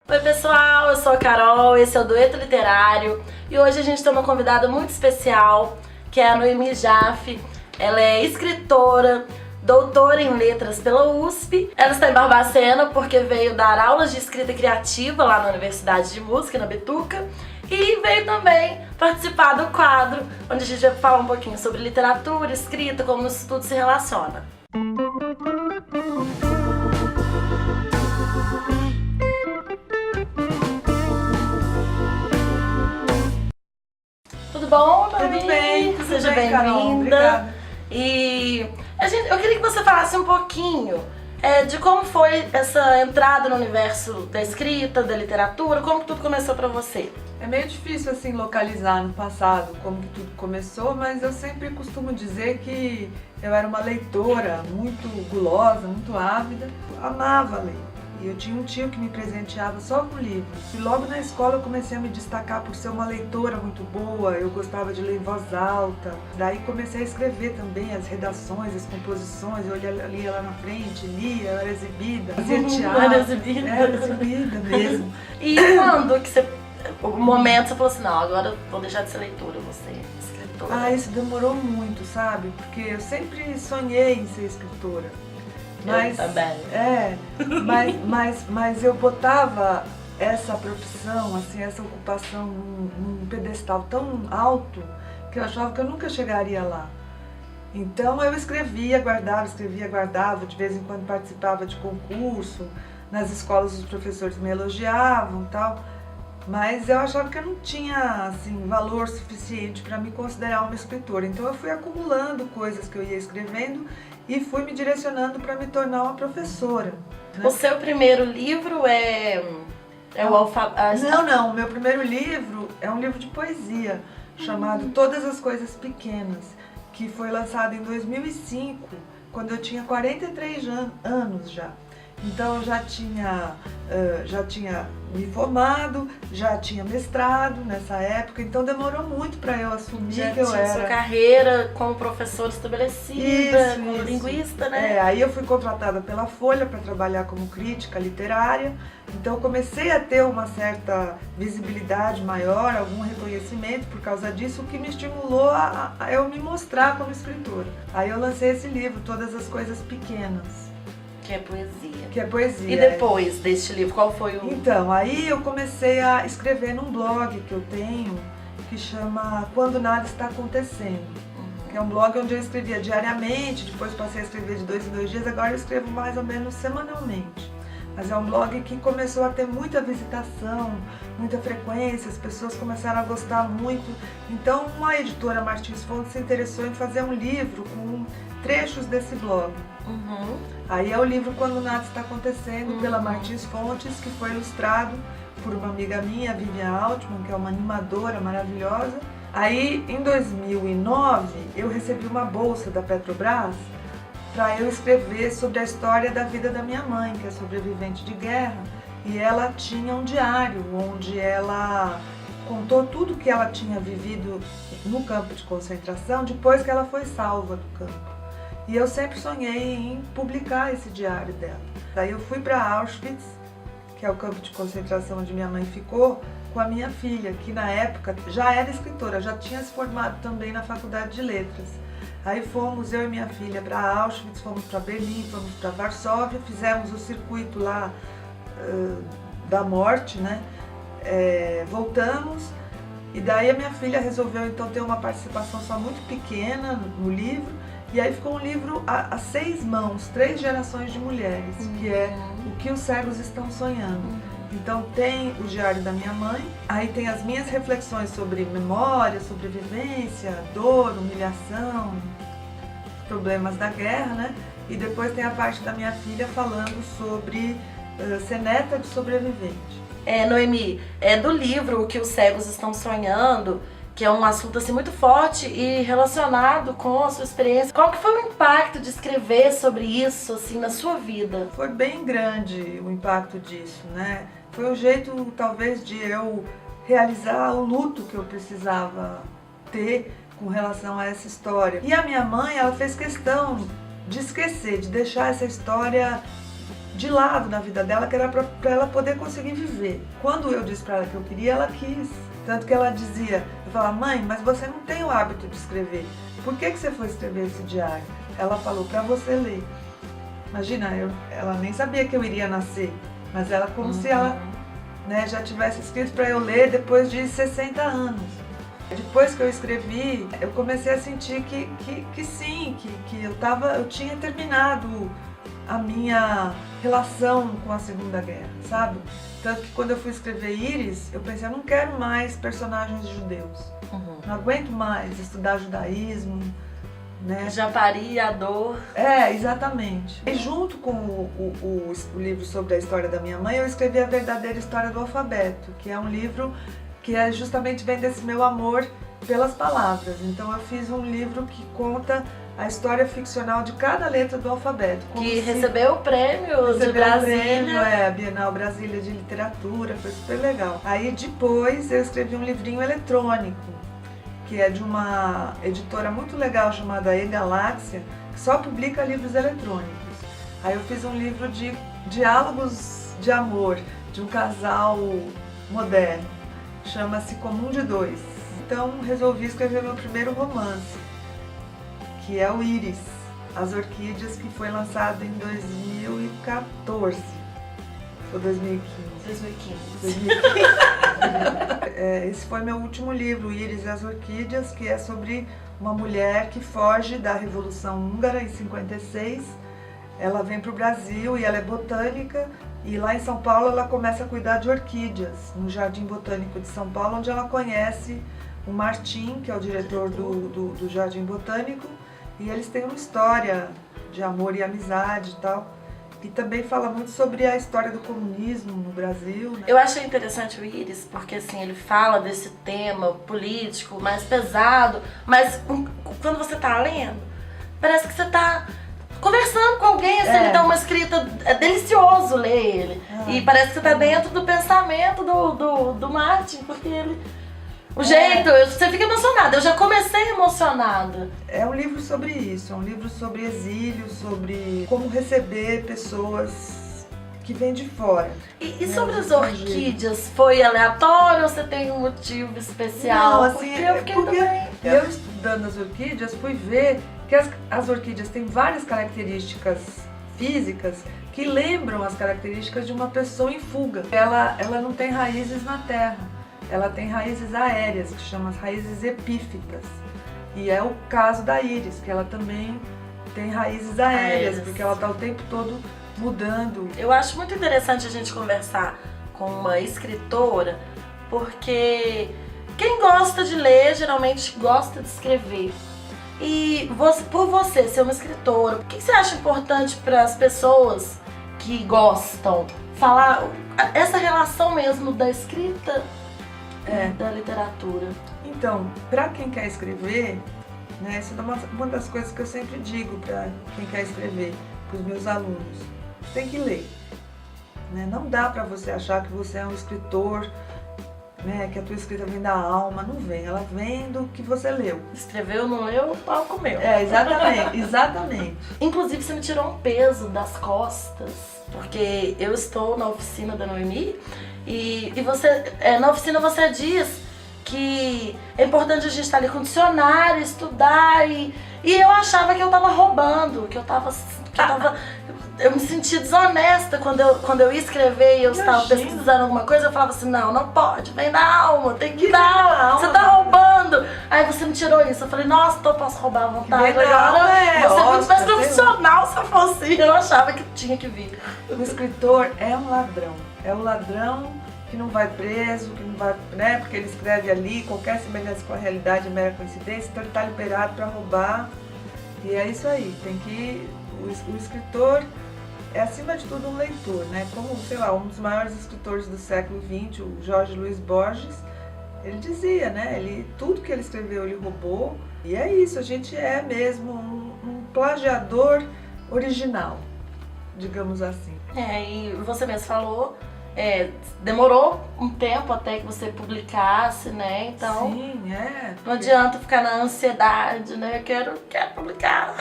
Oi pessoal, eu sou a Carol, esse é o Dueto Literário e hoje a gente tem uma convidada muito especial, que é a Noemi Jaffe. Ela é escritora, doutora em letras pela USP. Ela está em Barbacena porque veio dar aulas de escrita criativa lá na Universidade de Música, na Bituca, e veio também participar do quadro, onde a gente vai falar um pouquinho sobre literatura, escrita, como isso tudo se relaciona. Tudo bom, Noemi? Tudo bem, Seja bem-vinda. E eu queria que você falasse um pouquinho de como foi essa entrada no universo da escrita, da literatura, como que tudo começou pra você. É meio difícil assim localizar no passado como que tudo começou, mas eu sempre costumo dizer que eu era uma leitora muito gulosa, muito ávida, amava ler. E eu tinha um tio que me presenteava só com livros. E logo na escola eu comecei a me destacar por ser uma leitora muito boa, eu gostava de ler em voz alta. Daí comecei a escrever também as redações, as composições, eu lia lá na frente, lia, eu era exibida, fazia teatro. Era exibida mesmo. E quando que o momento você falou assim, não, agora eu vou deixar de ser leitora, eu vou ser escritora? Ah, isso demorou muito, sabe? Porque eu sempre sonhei em ser escritora. Mas, eu também. Mas eu botava essa profissão, assim, essa ocupação num pedestal tão alto que eu achava que eu nunca chegaria lá. Então eu escrevia, guardava, de vez em quando participava de concurso, nas escolas os professores me elogiavam e tal, mas eu achava que eu não tinha assim, valor suficiente para me considerar uma escritora. Então eu fui acumulando coisas que eu ia escrevendo e fui me direcionando para me tornar uma professora. Né? O seu primeiro livro é o alfabeto? Não, o meu primeiro livro é um livro de poesia chamado Todas as Coisas Pequenas, que foi lançado em 2005, quando eu tinha 43 anos já. Então eu já tinha me formado, já tinha mestrado nessa época, então demorou muito para eu assumir já que eu era. Sua carreira como professora estabelecida, como linguista, né? Aí eu fui contratada pela Folha para trabalhar como crítica literária, então eu comecei a ter uma certa visibilidade maior, algum reconhecimento por causa disso, o que me estimulou a eu me mostrar como escritora. Aí eu lancei esse livro, Todas as Coisas Pequenas. Que é poesia. Que é poesia. E depois deste livro, qual foi o... Então, aí eu comecei a escrever num blog que eu tenho, que chama Quando Nada Está Acontecendo. Que é um blog onde eu escrevia diariamente, depois passei a escrever de 2 em 2 dias, agora eu escrevo mais ou menos semanalmente. Mas é um blog que começou a ter muita visitação, muita frequência, as pessoas começaram a gostar muito. Então, uma editora, Martins Fontes, se interessou em fazer um livro com trechos desse blog. Aí é o livro Quando Nada Está Acontecendo, pela Martins Fontes, que foi ilustrado por uma amiga minha, a Vivian Altman, que é uma animadora maravilhosa. Aí, em 2009, eu recebi uma bolsa da Petrobras para eu escrever sobre a história da vida da minha mãe, que é sobrevivente de guerra, e ela tinha um diário onde ela contou tudo que ela tinha vivido no campo de concentração depois que ela foi salva do campo. E eu sempre sonhei em publicar esse diário dela. Daí eu fui para Auschwitz, que é o campo de concentração onde minha mãe ficou, com a minha filha, que na época já era escritora, já tinha se formado também na Faculdade de Letras. Aí fomos, eu e minha filha, para Auschwitz, fomos para Berlim, fomos para Varsóvia, fizemos o circuito lá da morte, né? Voltamos, e daí a minha filha resolveu então ter uma participação só muito pequena no livro, e aí ficou um livro a 6 mãos, 3 gerações de mulheres, que é O que os Cegos Estão Sonhando. Então tem o diário da minha mãe, aí tem as minhas reflexões sobre memória, sobrevivência, dor, humilhação, problemas da guerra, né? E depois tem a parte da minha filha falando sobre ser neta de sobrevivente. Noemi, do livro O que os Cegos Estão Sonhando, que é um assunto assim muito forte e relacionado com a sua experiência. Qual que foi o impacto de escrever sobre isso assim na sua vida? Foi bem grande o impacto disso, né? Foi um jeito talvez de eu realizar o luto que eu precisava ter com relação a essa história. E a minha mãe, ela fez questão de esquecer, de deixar essa história de lado na vida dela, que era para ela poder conseguir viver. Quando eu disse para ela que eu queria, ela quis. Tanto que ela dizia, eu falava, mãe, mas você não tem o hábito de escrever. Por que você foi escrever esse diário? Ela falou, para você ler. Imagina, ela nem sabia que eu iria nascer, mas ela como se ela, né, já tivesse escrito para eu ler depois de 60 anos. Depois que eu escrevi, eu comecei a sentir que sim, que eu tinha terminado a minha relação com a Segunda Guerra, sabe? Tanto que quando eu fui escrever Íris, eu pensei, eu não quero mais personagens judeus. Não aguento mais estudar judaísmo, né? Japari, a dor. Exatamente. E junto com o livro sobre a história da minha mãe, eu escrevi A Verdadeira História do Alfabeto, que é um livro que justamente vem desse meu amor pelas palavras. Então eu fiz um livro que conta a história ficcional de cada letra do alfabeto. Que recebeu o prêmio de Brasília. A Bienal Brasília de Literatura, foi super legal. Aí depois eu escrevi um livrinho eletrônico, que é de uma editora muito legal chamada E-Galáxia, que só publica livros eletrônicos. Aí eu fiz um livro de diálogos de amor, de um casal moderno. Chama-se Comum de Dois. Então resolvi escrever meu primeiro romance, que é o Íris, As Orquídeas, que foi lançado em 2014 ou 2015. 2015. Esse foi meu último livro, Íris e as Orquídeas, que é sobre uma mulher que foge da Revolução Húngara em 56. Ela vem para o Brasil e ela é botânica, e lá em São Paulo ela começa a cuidar de orquídeas, no Jardim Botânico de São Paulo, onde ela conhece o Martim, que é o diretor do Jardim Botânico, e eles têm uma história de amor e amizade e tal. E também fala muito sobre a história do comunismo no Brasil, né? Eu achei interessante o Íris, porque assim, ele fala desse tema político mais pesado, mas quando você tá lendo, parece que você tá conversando com alguém, assim, ele dá uma escrita, é delicioso ler ele. E parece que você tá dentro do pensamento do Martin, porque ele... O jeito, você fica emocionada. Eu já comecei emocionada. É um livro sobre isso, é um livro sobre exílio, sobre como receber pessoas que vêm de fora. E sobre as orquídeas, foi aleatório ou você tem um motivo especial? Não, assim, eu estudando as orquídeas fui ver que as orquídeas têm várias características físicas que lembram as características de uma pessoa em fuga. Ela não tem raízes na terra. Ela tem raízes aéreas, que chamam as raízes epífitas. E é o caso da Íris, que ela também tem raízes aéreas, porque ela está o tempo todo mudando. Eu acho muito interessante a gente conversar com uma escritora, porque quem gosta de ler, geralmente gosta de escrever. E por você ser uma escritora, o que você acha importante para as pessoas que gostam? Falar essa relação mesmo da escrita da literatura. Então, para quem quer escrever, né, isso é uma das coisas que eu sempre digo para quem quer escrever, para os meus alunos. Tem que ler. Né? Não dá para você achar que você é um escritor, né, que a tua escrita vem da alma. Não vem, ela vem do que você leu. Escreveu, não leu, o pau comeu. Exatamente, exatamente. Inclusive, você me tirou um peso das costas, porque eu estou na oficina da Noemi. E você, na oficina você diz que é importante a gente estar ali com o dicionário, estudar, e eu achava que eu tava roubando, eu me sentia desonesta quando eu ia escrever e eu estava pesquisando alguma coisa, eu falava assim, não pode, vem da alma, tem que dar, você tá roubando. Aí você me tirou isso, eu falei, nossa, então eu posso roubar à vontade agora. Você é muito mais profissional se eu fosse, eu achava que tinha que vir. O escritor é um ladrão. É o ladrão que não vai preso, que não vai, né? Porque ele escreve ali, qualquer semelhança com a realidade é mera coincidência, então ele está liberado para roubar. E é isso aí, tem que... O escritor é, acima de tudo, um leitor, né? Como, sei lá, um dos maiores escritores do século XX, o Jorge Luiz Borges, ele dizia, né? Tudo que ele escreveu, ele roubou. E é isso, a gente é mesmo um plagiador original, digamos assim. E você mesmo falou demorou um tempo até que você publicasse, né? Então Sim, não adianta ficar na ansiedade, né? Eu quero publicar.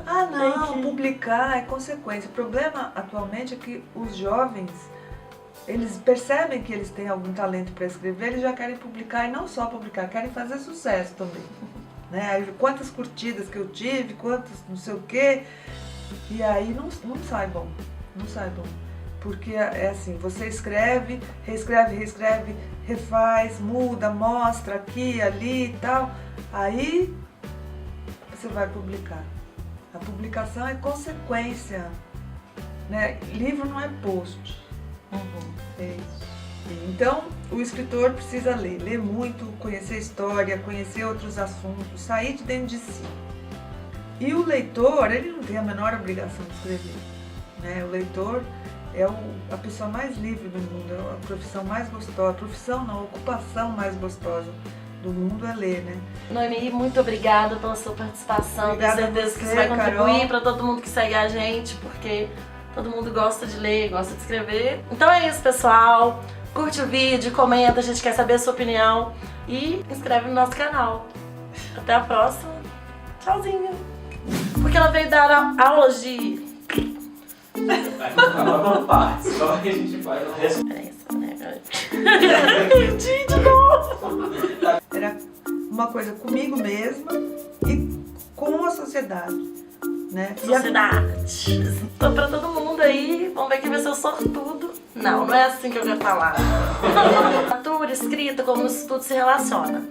Ah, não, Tem que- publicar é consequência. O problema atualmente é que os jovens, eles percebem que eles têm algum talento para escrever, eles já querem publicar, e não só publicar, querem fazer sucesso também. Né? Aí, quantas curtidas que eu tive, quantas não sei o quê, e aí não sai bom, não sai bom. Porque é assim, você escreve, reescreve, refaz, muda, mostra aqui, ali e tal, aí você vai publicar. A publicação é consequência, né? Livro não é post. É isso. Então, o escritor precisa ler muito, conhecer história, conhecer outros assuntos, sair de dentro de si. E o leitor, ele não tem a menor obrigação de escrever, né? O leitor é a pessoa mais livre do mundo, é a profissão mais gostosa, a ocupação mais gostosa do mundo é ler, né? Noemi, muito obrigada pela sua participação. Obrigada Tenho certeza a que você, isso vai contribuir Carol. para todo mundo que segue a gente, porque todo mundo gosta de ler, gosta de escrever. Então é isso, pessoal. Curte o vídeo, comenta, a gente quer saber a sua opinião e inscreve no nosso canal. Até a próxima. Tchauzinho. Porque ela veio dar aulas de... Vai ficar por partes, só que a gente faz o resto. É isso, né? Entendi de novo. Era uma coisa comigo mesma e com a sociedade, né? E a- Sociedade. Tô pra todo mundo aí. Vamos ver quem vai ser o sortudo. Não, não é assim que eu quero falar. Leitura, escrita, como isso tudo se relaciona.